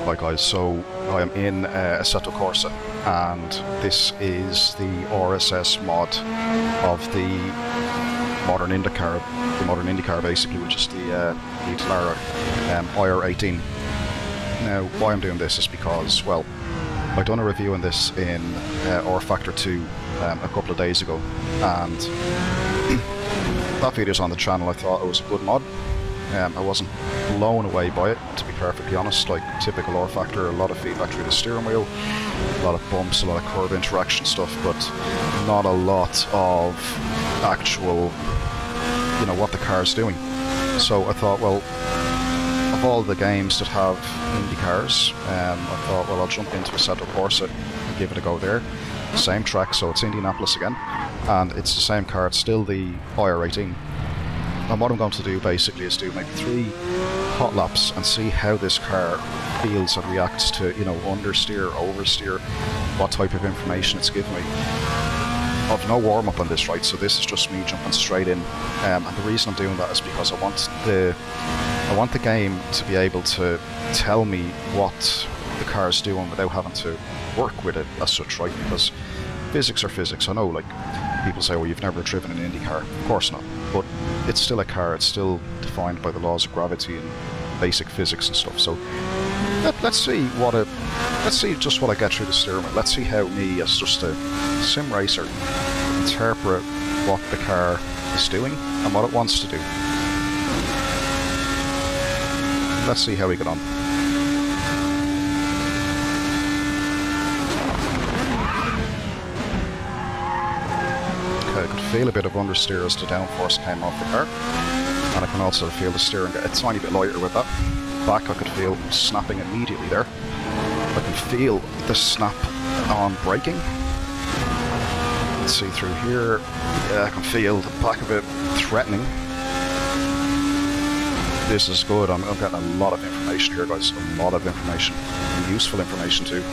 Hi guys, so I am in Assetto Corsa, and this is the RSS mod of the modern Indycar basically, which is the Italara IR18. Now why I'm doing this is because, well, I've done a review on this in R Factor 2 a couple of days ago, and that video's on the channel. I thought it was a good mod. I wasn't blown away by it, to be perfectly honest. Like typical R Factor, a lot of feedback through the steering wheel, a lot of bumps, a lot of curb interaction stuff, but not a lot of actual, you know, what the car's doing. So I thought, well, of all the games that have Indycars, I thought, well, I'll jump into Assetto Corsa and give it a go there. Same track, so it's Indianapolis again, and it's the same car, it's still the IR18. And what I'm going to do basically is do maybe 3 hot laps and see how this car feels and reacts to, you know, understeer, oversteer, what type of information it's giving me. I've no warm up on this, right, so this is just me jumping straight in, and the reason I'm doing that is because I want the game to be able to tell me what the car is doing without having to work with it as such, right, because physics are physics. I know, like, people say, well, you've never driven an Indycar. Of course not, but it's still a car, it's still defined by the laws of gravity and basic physics and stuff. So let's see just what I get through the steering wheel. Let's see how me, as just a sim racer, interpret what the car is doing and what it wants to do. Let's see how we get on. I could feel a bit of understeer as the downforce came off the car, and I can also feel the steering get a tiny bit lighter with that. Back I could feel snapping immediately there. I can feel the snap on braking. Let's see through here. Yeah, I can feel the back of it threatening. This is good. I'm getting a lot of information here, guys. A lot of information, and useful information too.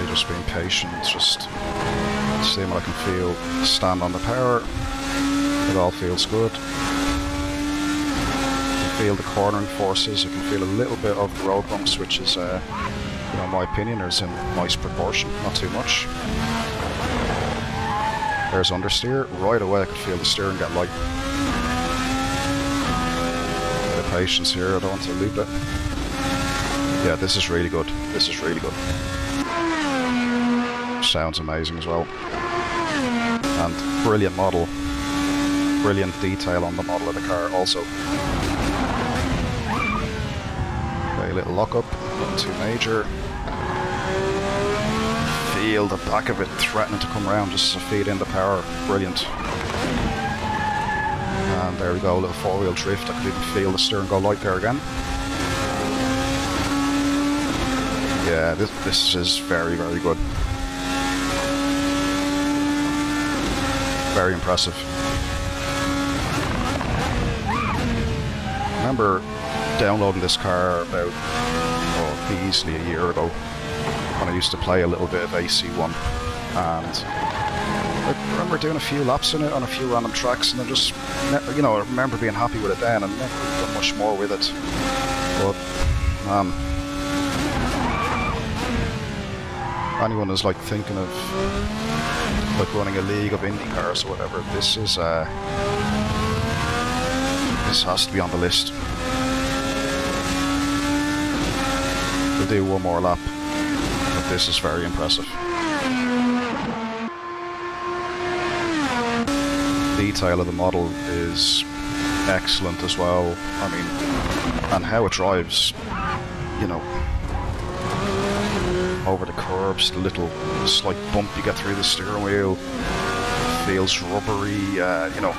Just being patient, just seeing what I can feel. Stand on the power. It all feels good. I can feel the cornering forces. I can feel a little bit of the road bumps, which is, you know, in my opinion, is in nice proportion, not too much. There's understeer. Right away I could feel the steering get light. A bit of patience here. I don't want to loop it. Yeah, this is really good. This is really good. Sounds amazing as well, and brilliant model, brilliant detail on the model of the car also. Okay, little lockup, nothing too major. Feel the back of it threatening to come around just to feed in the power. Brilliant. And there we go, a little 4-wheel drift. I could even feel the steering go light there again. Yeah, this is very, very good. Very impressive. I remember downloading this car about, easily a year ago, when I used to play a little bit of AC1, and I remember doing a few laps in it on a few random tracks, and then just, you know, I remember being happy with it then, and never done much more with it. But anyone is like thinking of like running a league of Indycars or whatever, this is this has to be on the list. We'll do one more lap, but this is very impressive. Detail of the model is excellent as well. I mean, and how it drives, you know, over the curbs, the little slight bump you get through the steering wheel, feels rubbery, you know,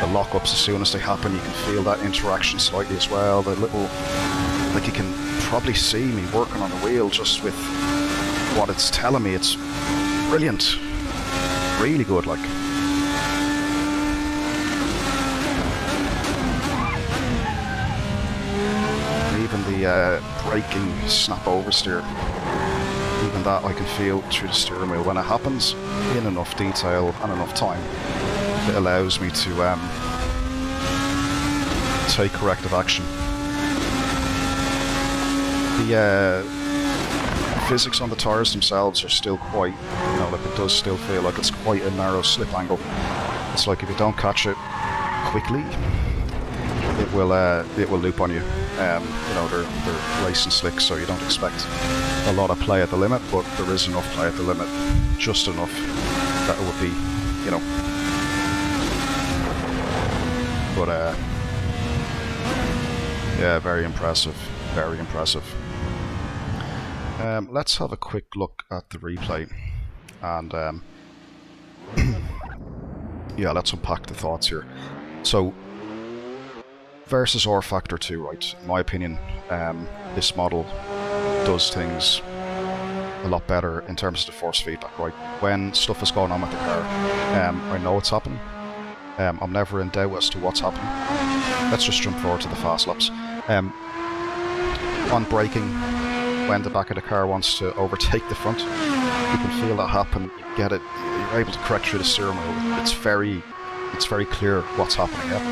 the lockups, as soon as they happen you can feel that interaction slightly as well. The little, like, you can probably see me working on the wheel just with what it's telling me. It's brilliant, really good, like. Even the braking snap oversteer even that I can feel through the steering wheel when it happens in enough detail and enough time. It allows me to take corrective action. The physics on the tyres themselves are still quite, you know, like it does still feel like it's quite a narrow slip angle. It's like if you don't catch it quickly, it will loop on you. You know, they're racing slicks, so you don't expect a lot of play at the limit, but there is enough play at the limit, just enough that it would be, you know. But yeah, very impressive, very impressive. Let's have a quick look at the replay, and yeah, let's unpack the thoughts here. So, versus R Factor 2, right? In my opinion, this model does things a lot better in terms of the force feedback, right? When stuff is going on with the car, I know it's happening. I'm never in doubt as to what's happening. Let's just jump forward to the fast laps. On braking, when the back of the car wants to overtake the front, you can feel that happen. You get it. You're able to correct through the steering wheel. It's very clear what's happening. Yeah?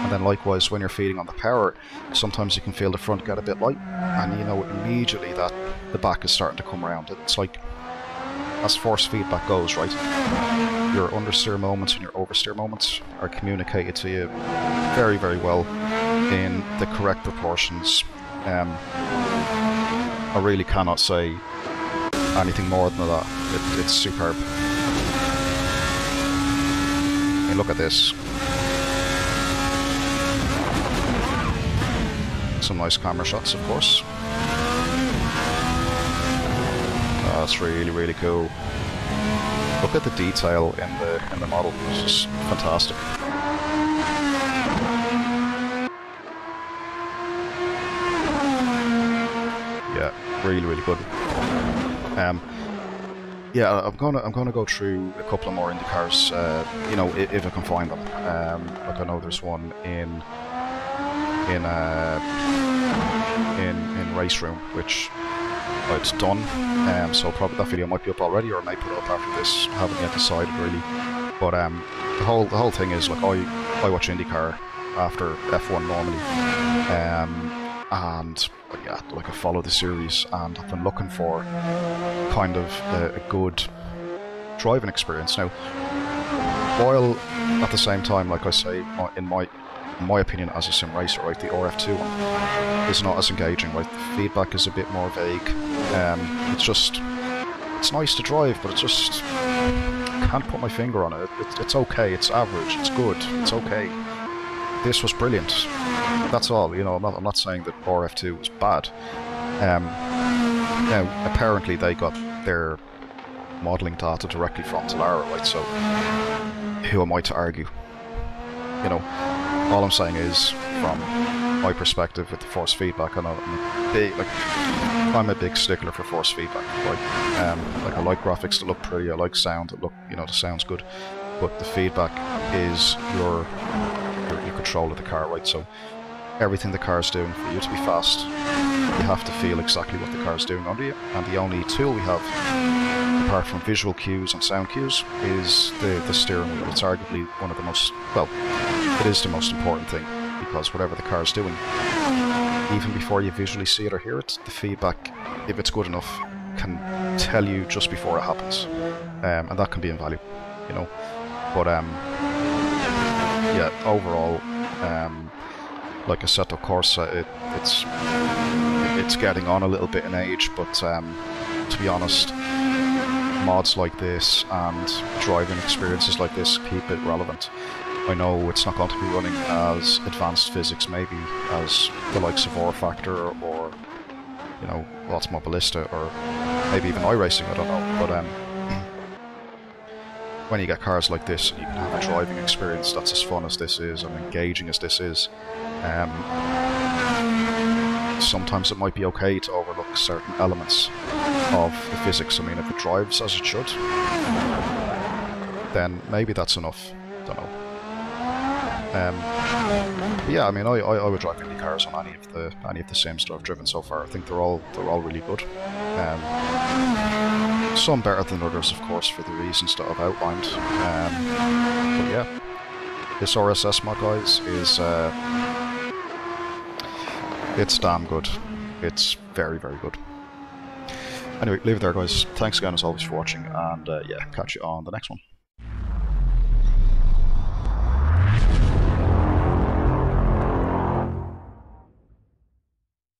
And then likewise, when you're feeding on the power, sometimes you can feel the front get a bit light, and you know immediately that the back is starting to come around. It's like, as force feedback goes, right? Your understeer moments and your oversteer moments are communicated to you very, very well in the correct proportions. I really cannot say anything more than that. It's superb. I mean, look at this. Some nice camera shots, of course. That's really, really cool. Look at the detail in the model. It's just fantastic. Yeah, really, really good. Yeah, I'm gonna go through a couple of more Indycars. You know, if I can find them. Like I know there's one in Race Room, which it's done. So probably that video might be up already, or I may put it up after this. I haven't yet decided really. But the whole thing is, like, I watch IndyCar after F1 normally, and yeah, like I follow the series, and I've been looking for kind of a good driving experience. Now, while at the same time, like I say, in my opinion as a sim racer, right, the RF2 one is not as engaging, right? The feedback is a bit more vague. It's nice to drive, but it's just, I can't put my finger on it. It's okay, it's average, it's good, it's okay. This was brilliant. That's all, you know. I'm not saying that RF2 was bad. Now, apparently they got their modelling data directly from Telara, right? So, who am I to argue? You know, all I'm saying is, from my perspective with the force feedback, I'm a big stickler for force feedback, right? Like, I like graphics that look pretty, I like sound that look, you know, the sound's good, but the feedback is your control of the car, right? So everything the car's doing, for you to be fast, you have to feel exactly what the car's doing under you, and the only tool we have, apart from visual cues and sound cues, is the steering wheel. It's arguably one of the most, well, it is the most important thing, because whatever the car's doing, even before you visually see it or hear it, the feedback, if it's good enough, can tell you just before it happens, and that can be invaluable, you know. But yeah, overall, like Assetto Corsa, it's getting on a little bit in age, but to be honest, mods like this and driving experiences like this keep it relevant. I know it's not going to be running as advanced physics maybe as the likes of R Factor or you know, lots more Ballista, or maybe even iRacing, I don't know, but when you get cars like this, you can have a driving experience that's as fun as this is and engaging as this is. Sometimes it might be okay to overlook certain elements of the physics. I mean, if it drives as it should, then maybe that's enough. Don't know. But yeah, I mean, I would drive Indycars on any of the sims that I've driven so far. I think they're all really good. Some better than others, of course, for the reasons that I've outlined. But yeah, this RSS mod, guys, is it's damn good. It's very, very good. Anyway, leave it there, guys. Thanks again, as always, for watching, and yeah, catch you on the next one.